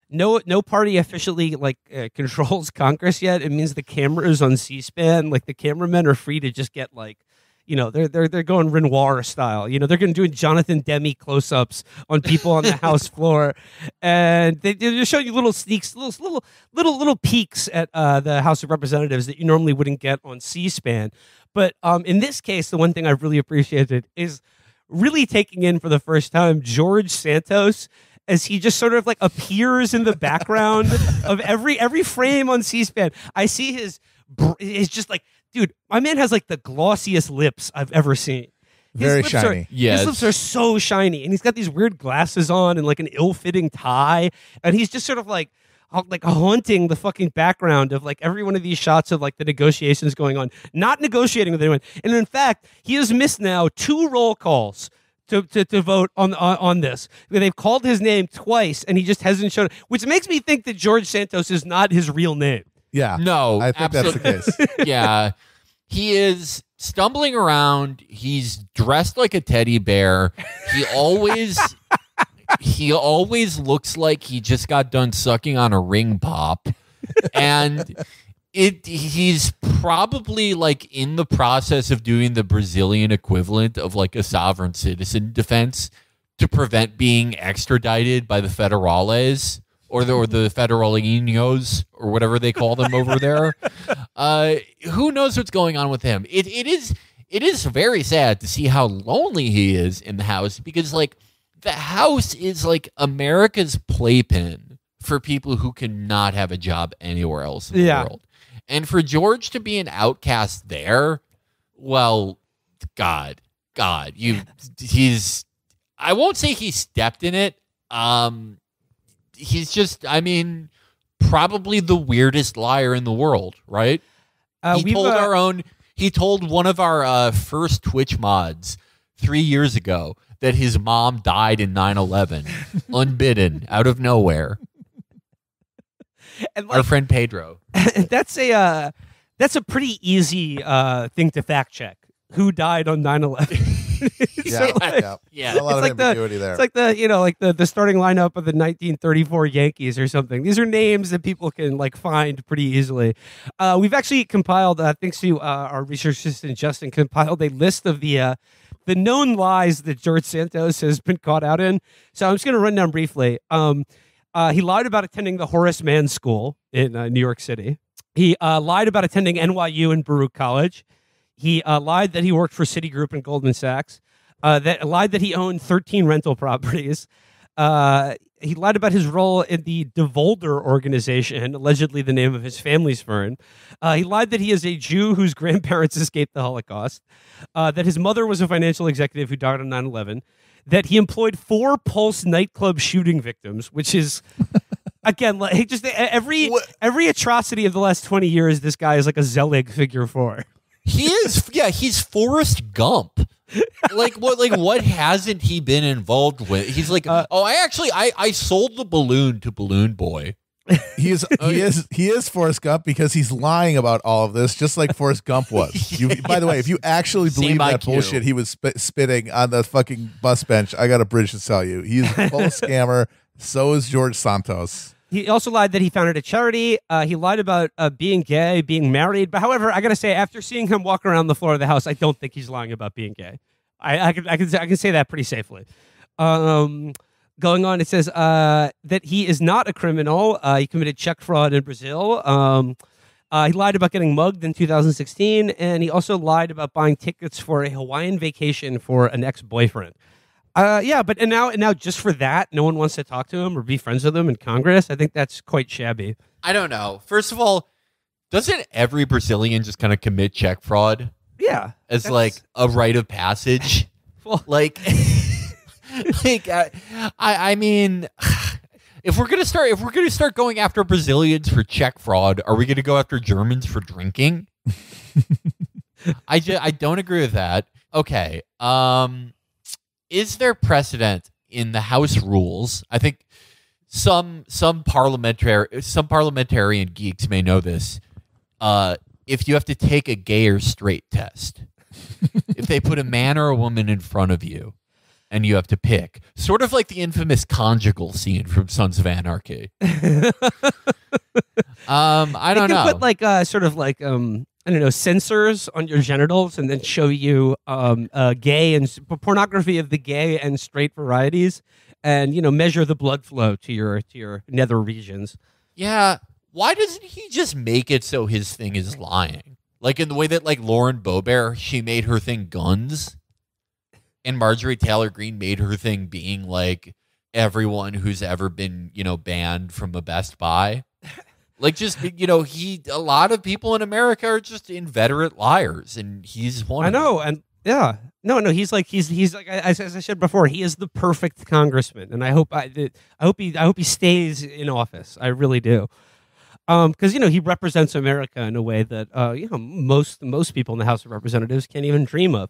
no party officially controls Congress yet. It means the cameras on C-SPAN, like the cameramen are free to just get they're going Renoir style. They're going to do Jonathan Demme close-ups on people on the House floor, and they're just showing you little sneaks, little peeks at the House of Representatives that you normally wouldn't get on C-SPAN. But in this case, the one thing I've really appreciated is really taking in for the first time George Santos as he just sort of appears in the background of every frame on C-SPAN. I see his just dude, my man has the glossiest lips I've ever seen. Very shiny. His lips are so shiny, and he's got these weird glasses on and an ill-fitting tie, and he's just sort of haunting the fucking background of every one of these shots of the negotiations going on, not negotiating with anyone. And in fact, he has missed now 2 roll calls to vote on this. They've called his name twice, and he just hasn't shown it, which makes me think that George Santos is not his real name. Yeah. No, I think that's the case. Yeah. He is stumbling around. He's dressed like a teddy bear. He always looks like he just got done sucking on a ring pop. And he's probably in the process of doing the Brazilian equivalent of a sovereign citizen defense to prevent being extradited by the federales or the federalinos or whatever they call them over there. Who knows what's going on with him? It is very sad to see how lonely he is in the House, because the House is America's playpen for people who cannot have a job anywhere else in the world. And for George to be an outcast there, well, God, I won't say he stepped in it. He's just, probably the weirdest liar in the world, right? He told one of our first Twitch mods 3 years ago that his mom died in 9/11, unbidden, out of nowhere. And our friend Pedro. That's a pretty easy thing to fact check. Who died on 9/11? A lot of ambiguity there. It's the starting lineup of the 1934 Yankees or something. These are names that people can find pretty easily. We've actually compiled, thanks to our research assistant Justin, compiled a list of the known lies that George Santos has been caught out in. So I'm just going to run down briefly. He lied about attending the Horace Mann School in New York City. He lied about attending NYU and Baruch College. He lied that he worked for Citigroup and Goldman Sachs. Lied that he owned 13 rental properties. He lied about his role in the DeVolder organization, allegedly the name of his family's firm. He lied that he is a Jew whose grandparents escaped the Holocaust. That his mother was a financial executive who died on 9/11. That he employed 4 Pulse nightclub shooting victims, which is, again, just every atrocity of the last 20 years, this guy is a Zelig figure for. He is, he's Forrest Gump. What hasn't he been involved with? He's I sold the balloon to Balloon Boy. He is Forrest Gump because he's lying about all of this, just like Forrest Gump was. By the way, if you actually believe that bullshit he was spitting on the fucking bus bench, I got a bridge to sell you. He's a full scammer. So is George Santos. He also lied that he founded a charity. He lied about being gay, being married. But however, I got to say, after seeing him walk around the floor of the House, I don't think he's lying about being gay. I can say that pretty safely. Going on, it says that he is not a criminal. He committed check fraud in Brazil. He lied about getting mugged in 2016, and he also lied about buying tickets for a Hawaiian vacation for an ex-boyfriend. But now just for that, no one wants to talk to him or be friends with him in Congress. I think that's quite shabby. I don't know. First of all, doesn't every Brazilian just kind of commit check fraud? Yeah, as a rite of passage. Well, I mean, if we're gonna start going after Brazilians for check fraud, are we gonna go after Germans for drinking? I don't agree with that. Okay. Is there precedent in the House rules? I think some parliamentarian geeks may know this. If you have to take a gay or straight test, if they put a man or a woman in front of you and you have to pick. Sort of like the infamous conjugal scene from Sons of Anarchy. I don't know. Put like sort of like I don't know, sensors on your genitals, and then show you gay and pornography of the gay and straight varieties, and measure the blood flow to your nether regions. Yeah, why doesn't he just make it so his thing is lying? Like in the way that like Lauren Boebert, she made her thing guns, and Marjorie Taylor Greene made her thing being like everyone who's ever been banned from a Best Buy. Like, just, a lot of people in America are just inveterate liars, and he's one of them. I know, and yeah. No, he's like, as I said before, he is the perfect congressman, and I hope he stays in office. I really do. Because, he represents America in a way that, most people in the House of Representatives can't even dream of.